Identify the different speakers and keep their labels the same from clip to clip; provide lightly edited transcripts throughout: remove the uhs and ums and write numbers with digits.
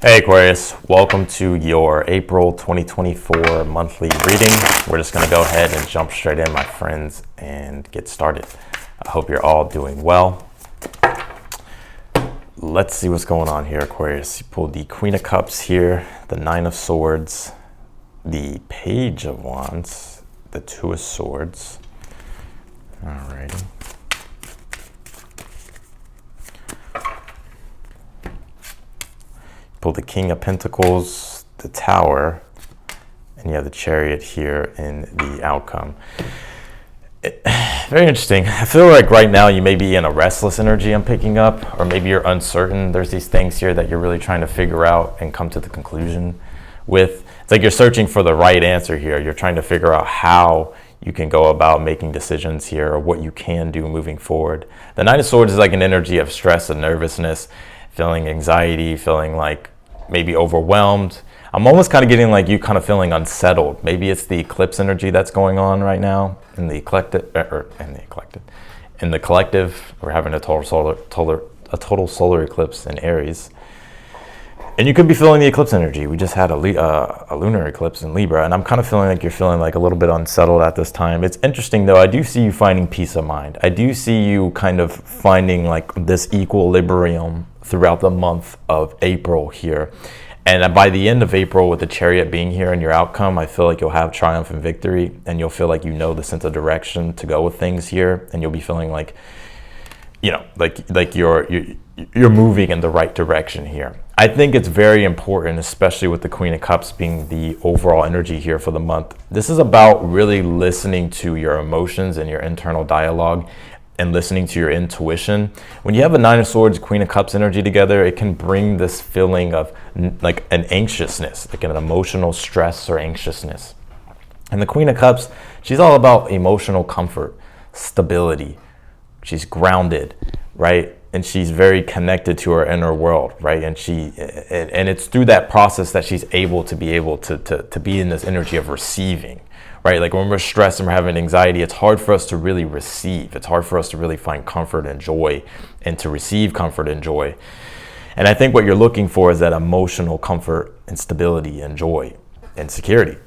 Speaker 1: Hey Aquarius, welcome to your April 2024 monthly reading. We're just going to go ahead and jump straight in, my friends, and get started. I hope you're all doing well. Let's see what's going on here, Aquarius. You pulled the Queen of Cups here, the Nine of Swords, the Page of Wands, the Two of Swords. Alrighty. Pull the King of Pentacles, the Tower, and you have the Chariot here in the outcome. Very interesting. I feel like right now you may be in a restless energy I'm picking up, or maybe you're uncertain. There's these things here that you're really trying to figure out and come to the conclusion with. It's like you're searching for the right answer here. You're trying to figure out how you can go about making decisions here, or what you can do moving forward. The Nine of Swords is like an energy of stress and nervousness, feeling anxiety, feeling like maybe overwhelmed. I'm almost kind of getting like you kind of feeling unsettled. Maybe it's the eclipse energy that's going on right now in the collective. We're having a total solar eclipse in Aries, and you could be feeling the eclipse energy. We just had a lunar eclipse in Libra, and I'm kind of feeling like you're feeling like a little bit unsettled at this time. It's interesting though. I do see you finding peace of mind. I do see you kind of finding like this equilibrium throughout the month of April here. And by the end of April, with the Chariot being here in your outcome, I feel like you'll have triumph and victory, and you'll feel like you know the sense of direction to go with things here, and you'll be feeling like, you know, like you're moving in the right direction here. I think it's very important, especially with the Queen of Cups being the overall energy here for the month. This is about really listening to your emotions and your internal dialogue, and listening to your intuition. When you have a Nine of Swords, Queen of Cups energy together, it can bring this feeling of like an anxiousness, like an emotional stress or anxiousness. And the Queen of Cups, she's all about emotional comfort, stability. She's grounded, right? And she's very connected to her inner world, right? And it's through that process that she's able to be in this energy of receiving. Right? Like when we're stressed and we're having anxiety, it's hard for us to really receive. It's hard for us to really find comfort and joy, and to receive comfort and joy. And I think what you're looking for is that emotional comfort and stability and joy and security.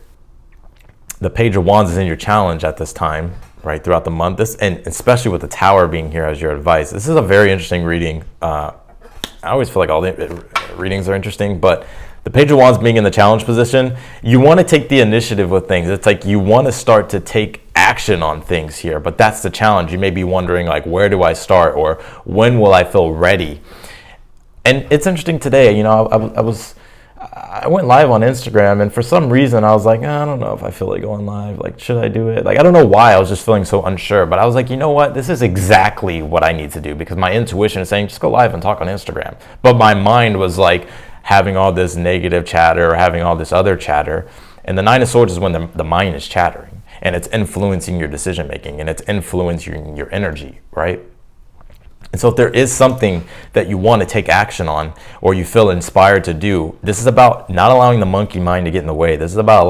Speaker 1: The Page of Wands is in your challenge at this time, right? Throughout the month, and especially with the Tower being here as your advice. This is a very interesting reading. I always feel like all the readings are interesting, but the Page of Wands being in the challenge position, you want to take the initiative with things. It's like you want to start to take action on things here, but that's the challenge. You may be wondering like, where do I start, or when will I feel ready? And it's interesting today, you know, I went live on Instagram, and for some reason I was like, I don't know if I feel like going live. Like, should I do it? Like, I don't know why. I was just feeling so unsure, but I was like, you know what? This is exactly what I need to do, because my intuition is saying, just go live and talk on Instagram. But my mind was like, having all this negative chatter or having all this other chatter. And the Nine of Swords is when the mind is chattering, and it's influencing your decision making, and it's influencing your energy, right? And so if there is something that you want to take action on, or you feel inspired to do, this is about not allowing the monkey mind to get in the way. This is about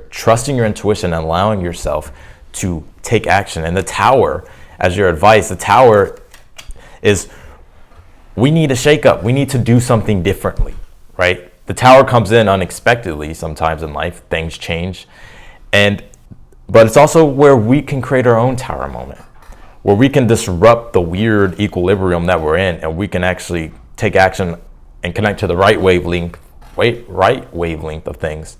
Speaker 1: trusting your intuition and allowing yourself to take action. And the Tower, as your advice, the Tower is, we need a shakeup. We need to do something differently. Right? The Tower comes in unexpectedly sometimes in life. Things change. But it's also where we can create our own Tower moment, where we can disrupt the weird equilibrium that we're in, and we can actually take action and connect to the right wavelength of things,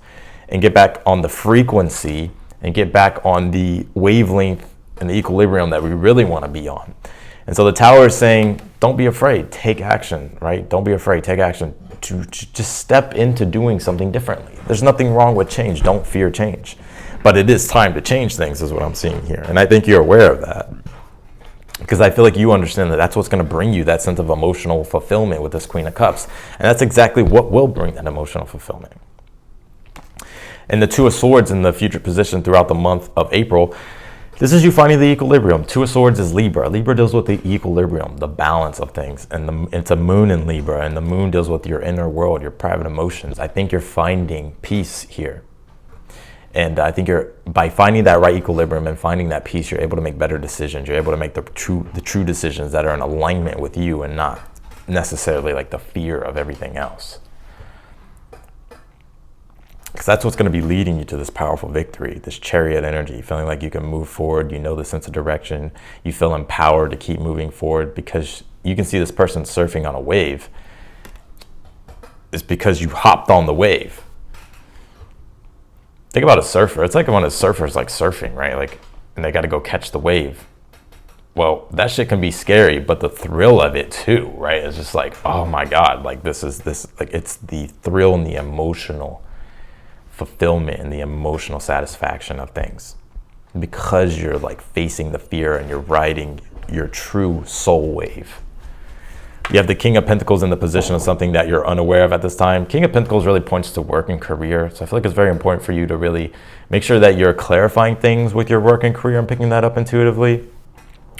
Speaker 1: and get back on the frequency, and get back on the wavelength and the equilibrium that we really want to be on. And so the Tower is saying, don't be afraid, take action, right? Don't be afraid, take action. To just step into doing something differently. There's nothing wrong with change. Don't fear change. But it is time to change things, is what I'm seeing here. And I think you're aware of that, because I feel like you understand that that's what's going to bring you that sense of emotional fulfillment with this Queen of Cups. And that's exactly what will bring that emotional fulfillment. And the Two of Swords in the future position throughout the month of April, this is you finding the equilibrium. Two of Swords is Libra. Libra deals with the equilibrium, the balance of things. And it's a moon in Libra, and the moon deals with your inner world, your private emotions. I think you're finding peace here. And I think by finding that right equilibrium and finding that peace, you're able to make better decisions. You're able to make the true decisions that are in alignment with you, and not necessarily like the fear of everything else. Because that's what's going to be leading you to this powerful victory, this chariot energy, feeling like you can move forward, you know the sense of direction, you feel empowered to keep moving forward, because you can see this person surfing on a wave. It's because you hopped on the wave. Think about a surfer. It's like when a surfer's like surfing, right? Like, and they got to go catch the wave. Well, that shit can be scary, but the thrill of it too, right? It's just like, oh my God, like this, like it's the thrill and the emotional fulfillment and the emotional satisfaction of things, because you're like facing the fear and you're riding your true soul wave. You have the King of Pentacles in the position of something that you're unaware of at this time. King of Pentacles really points to work and career. So I feel like it's very important for you to really make sure that you're clarifying things with your work and career and picking that up intuitively.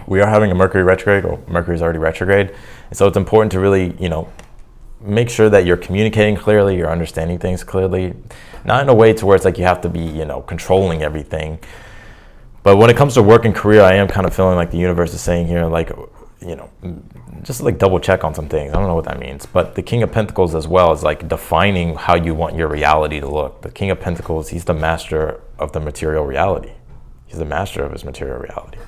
Speaker 1: We are having a Mercury retrograde, or Mercury's already retrograde. And so it's important to really, make sure that you're communicating clearly, you're understanding things clearly, not in a way to where it's like you have to be, controlling everything. But when it comes to work and career, I am kind of feeling like the universe is saying here, like, just like double check on some things. I don't know what that means. But the King of Pentacles as well is like defining how you want your reality to look. The King of Pentacles, he's the master of the material reality. He's the master of his material reality.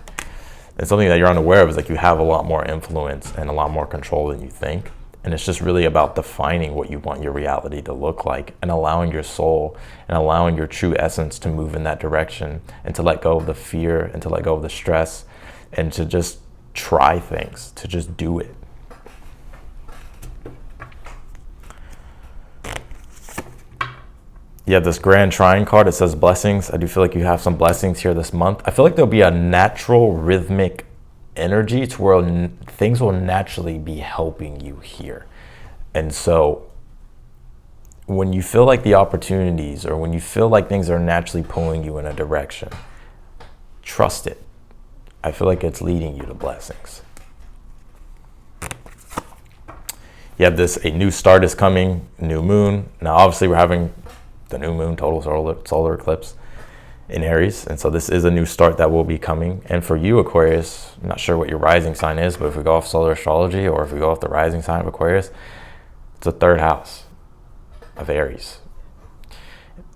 Speaker 1: And something that you're unaware of is like you have a lot more influence and a lot more control than you think. And it's just really about defining what you want your reality to look like, and allowing your soul and allowing your true essence to move in that direction, and to let go of the fear and to let go of the stress, and to just try things, to just do it. You have this Grand Trine card. It says blessings. I do feel like you have some blessings here this month. I feel like there'll be a natural rhythmic energy to where things will naturally be helping you here. And so when you feel like the opportunities, or when you feel like things are naturally pulling you in a direction, trust it. I feel like it's leading you to blessings. You have a new start is coming, new moon. Now, obviously, we're having the new moon, total solar eclipse in Aries. And so this is a new start that will be coming. And for you, Aquarius, I'm not sure what your rising sign is, but if we go off solar astrology, or if we go off the rising sign of Aquarius, it's the third house of Aries.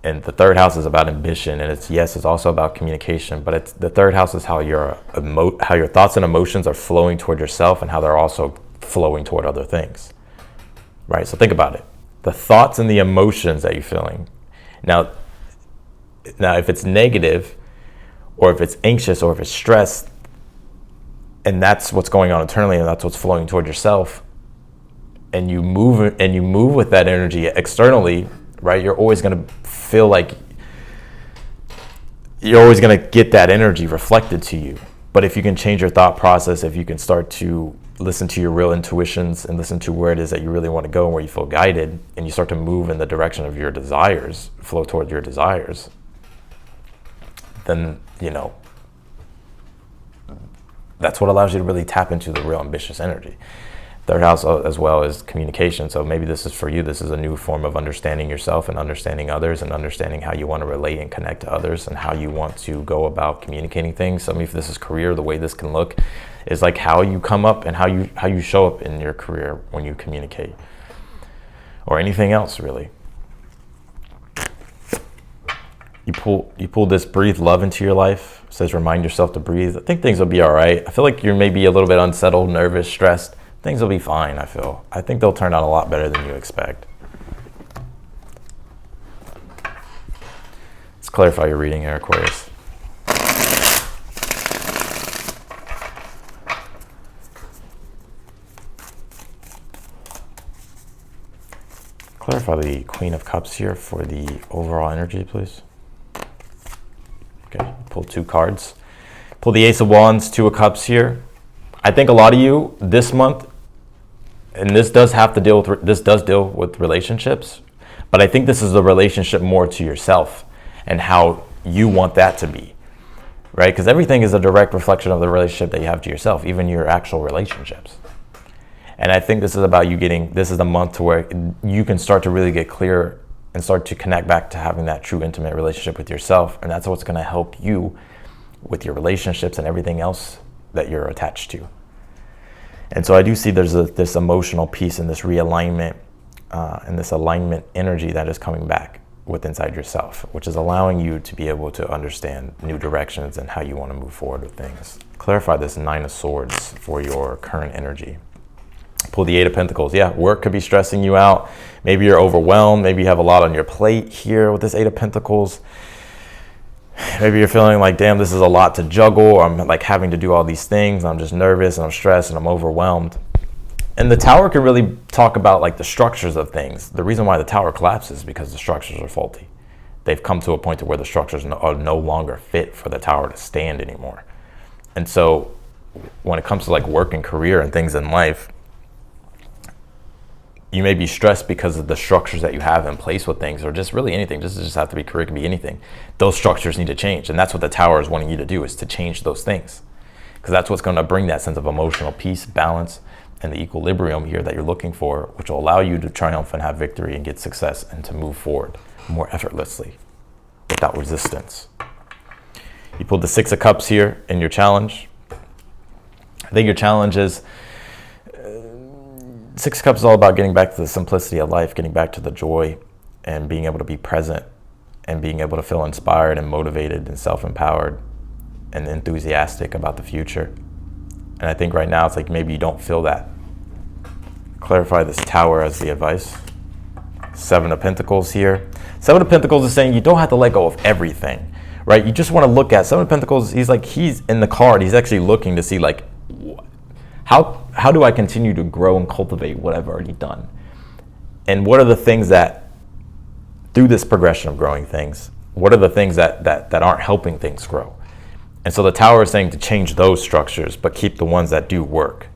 Speaker 1: And the third house is about ambition, and it's also about communication, but it's the third house is how your thoughts and emotions are flowing toward yourself, and how they're also flowing toward other things, right? So think about it. The thoughts and the emotions that you're feeling. Now, if it's negative, or if it's anxious, or if it's stressed, and that's what's going on internally, and that's what's flowing toward yourself, and you move with that energy externally, right? You're always going to feel like you're always going to get that energy reflected to you. But if you can change your thought process, if you can start to listen to your real intuitions and listen to where it is that you really want to go and where you feel guided, and you start to move in the direction of your desires, flow towards your desires, then, that's what allows you to really tap into the real ambitious energy. Third house as well is communication. So maybe this is for you. This is a new form of understanding yourself and understanding others, and understanding how you want to relate and connect to others, and how you want to go about communicating things. So if this is career, the way this can look is like how you come up and how you show up in your career when you communicate, or anything else really. You pull this breathe love into your life. It says remind yourself to breathe. I think things will be all right. I feel like you're maybe a little bit unsettled, nervous, stressed. Things will be fine, I think they'll turn out a lot better than you expect. Let's clarify your reading here, Aquarius. Clarify the Queen of Cups here for the overall energy, please. Okay, pull 2 cards. Pull the Ace of Wands, 2 of Cups here. I think a lot of you this month, and this does deal with relationships, but I think this is the relationship more to yourself and how you want that to be, right? Because everything is a direct reflection of the relationship that you have to yourself, even your actual relationships. And I think this is about this is the month to where you can start to really get clear and start to connect back to having that true intimate relationship with yourself. And that's what's going to help you with your relationships and everything else that you're attached to. And so I do see there's this emotional piece and this realignment and this alignment energy that is coming back. with inside yourself, which is allowing you to be able to understand new directions and how you want to move forward with things. Clarify this Nine of Swords for your current energy. Pull the Eight of Pentacles. Yeah, work could be stressing you out. Maybe you're overwhelmed. Maybe you have a lot on your plate here with this Eight of Pentacles. Maybe you're feeling like, damn, this is a lot to juggle. I'm like having to do all these things. I'm just nervous and I'm stressed and I'm overwhelmed. And the Tower can really talk about like the structures of things. The reason why the Tower collapses is because the structures are faulty. They've come to a point to where the structures are no longer fit for the Tower to stand anymore. And so when it comes to like work and career and things in life, you may be stressed because of the structures that you have in place with things, or just really anything. This doesn't just have to be career, it can be anything. Those structures need to change. And that's what the Tower is wanting you to do, is to change those things. Because that's what's going to bring that sense of emotional peace, balance, and the equilibrium here that you're looking for, which will allow you to triumph and have victory and get success and to move forward more effortlessly without resistance. You pulled the Six of Cups here in your challenge. I think your challenge is, Six of Cups is all about getting back to the simplicity of life, getting back to the joy and being able to be present and being able to feel inspired and motivated and self-empowered and enthusiastic about the future. And I think right now it's like maybe you don't feel that. Clarify this Tower as the advice. Seven of Pentacles here. Seven of Pentacles is saying you don't have to let go of everything, right? You just want to look at Seven of Pentacles. He's in the card. He's actually looking to see like, how do I continue to grow and cultivate what I've already done? And what are the things that, through this progression of growing things, what are the things that aren't helping things grow? And so the Tower is saying to change those structures, but keep the ones that do work.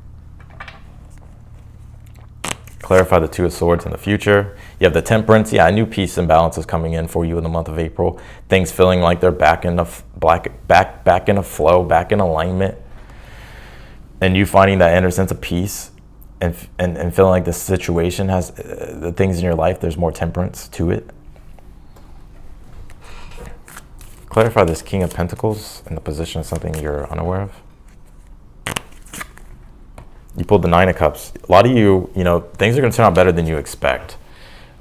Speaker 1: Clarify the Two of Swords in the future. You have the Temperance. Yeah, a new peace and balance is coming in for you in the month of April. Things feeling like they're back in a flow, back in alignment. And you finding that inner sense of peace and feeling like the situation has, the things in your life, there's more temperance to it. Clarify this King of Pentacles in the position of something you're unaware of. You pulled the Nine of Cups. A lot of you, things are going to turn out better than you expect,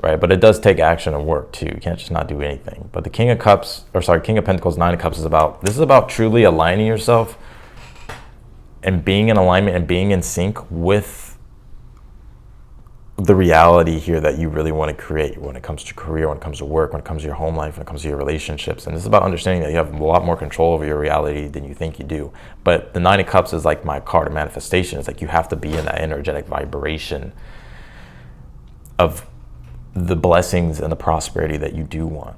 Speaker 1: right? But it does take action and work too. You can't just not do anything. But the King of Pentacles, Nine of Cups is about truly aligning yourself and being in alignment and being in sync with the reality here that you really want to create when it comes to career, when it comes to work, when it comes to your home life, when it comes to your relationships. And this is about understanding that you have a lot more control over your reality than you think you do. But the Nine of Cups is like my card of manifestation. It's like you have to be in that energetic vibration of the blessings and the prosperity that you do want.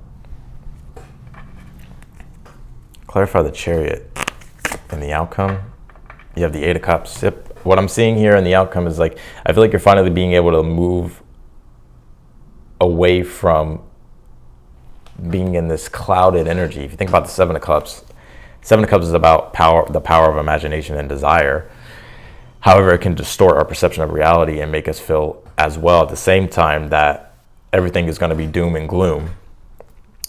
Speaker 1: Clarify the Chariot and the outcome. You have the Eight of Cups. Yep. What I'm seeing here in the outcome is like, I feel like you're finally being able to move away from being in this clouded energy. If you think about the Seven of Cups is about the power of imagination and desire. However, it can distort our perception of reality and make us feel as well at the same time that everything is going to be doom and gloom.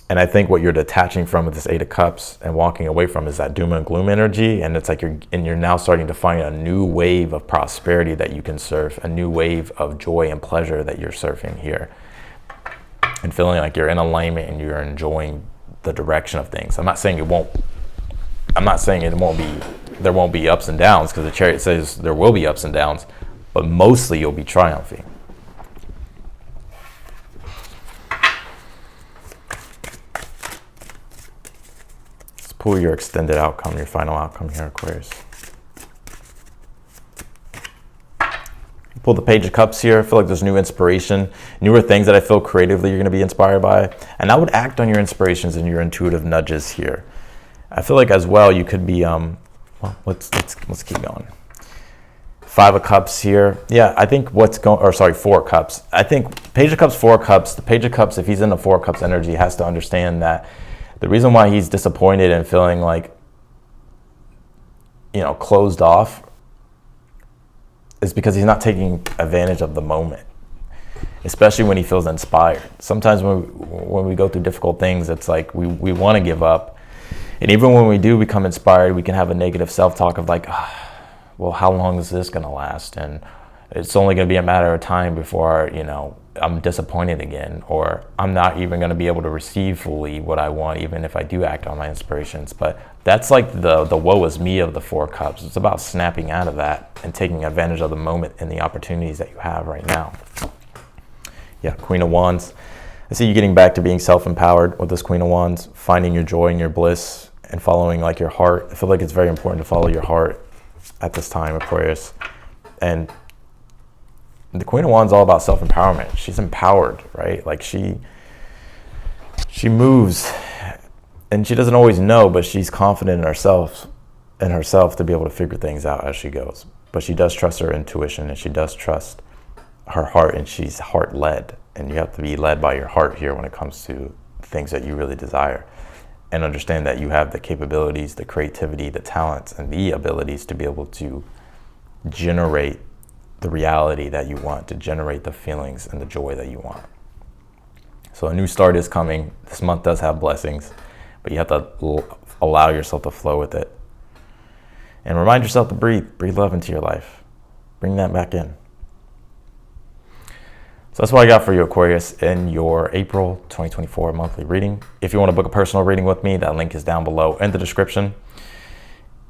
Speaker 1: And I think what you're detaching from with this Eight of Cups and walking away from is that doom and gloom energy. And it's like you're now starting to find a new wave of prosperity that you can surf, a new wave of joy and pleasure that you're surfing here. And feeling like you're in alignment and you're enjoying the direction of things. I'm not saying there won't be ups and downs, because the Chariot says there will be ups and downs, but mostly you'll be triumphing. Pull your extended outcome, your final outcome here, Aquarius. Pull the Page of Cups here. I feel like there's new inspiration, newer things that I feel creatively you're going to be inspired by. And I would act on your inspirations and your intuitive nudges here. I feel like as well you could be, let's keep going. Five of Cups here. Yeah, I think Four of Cups. I think Page of Cups, Four of Cups. The Page of Cups, if he's in the Four of Cups energy, has to understand that the reason why he's disappointed and feeling like, closed off is because he's not taking advantage of the moment, especially when he feels inspired. Sometimes when we go through difficult things, it's like we want to give up. And even when we do become inspired, we can have a negative self-talk of like, well, how long is this going to last? And it's only going to be a matter of time before, I'm disappointed again, or I'm not even going to be able to receive fully what I want, even if I do act on my inspirations. But that's like the woe is me of the Four Cups. It's about snapping out of that and taking advantage of the moment and the opportunities that you have right now. Yeah, Queen of Wands. I see you getting back to being self-empowered with this Queen of Wands, finding your joy and your bliss and following like your heart. I feel like it's very important to follow your heart at this time, Aquarius. And the Queen of Wands is all about self-empowerment. She's empowered, right? Like she moves, and she doesn't always know, but she's confident in herself to be able to figure things out as she goes. But she does trust her intuition, and she does trust her heart, and she's heart-led. And you have to be led by your heart here when it comes to things that you really desire, and understand that you have the capabilities, the creativity, the talents, and the abilities to be able to generate the reality that you want, to generate the feelings and the joy that you want. So a new start is coming. This month does have blessings, but you have to allow yourself to flow with it. And remind yourself to breathe love into your life. Bring that back in. So that's what I got for you, Aquarius, in your April 2024 monthly reading. If you want to book a personal reading with me, that link is down below in the description.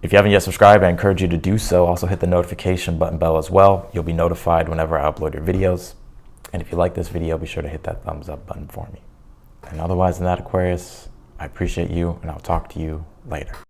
Speaker 1: If you haven't yet subscribed, I encourage you to do so. Also hit the notification bell as well. You'll be notified whenever I upload your videos. And if you like this video, be sure to hit that thumbs up button for me. And otherwise than that, Aquarius, I appreciate you, and I'll talk to you later.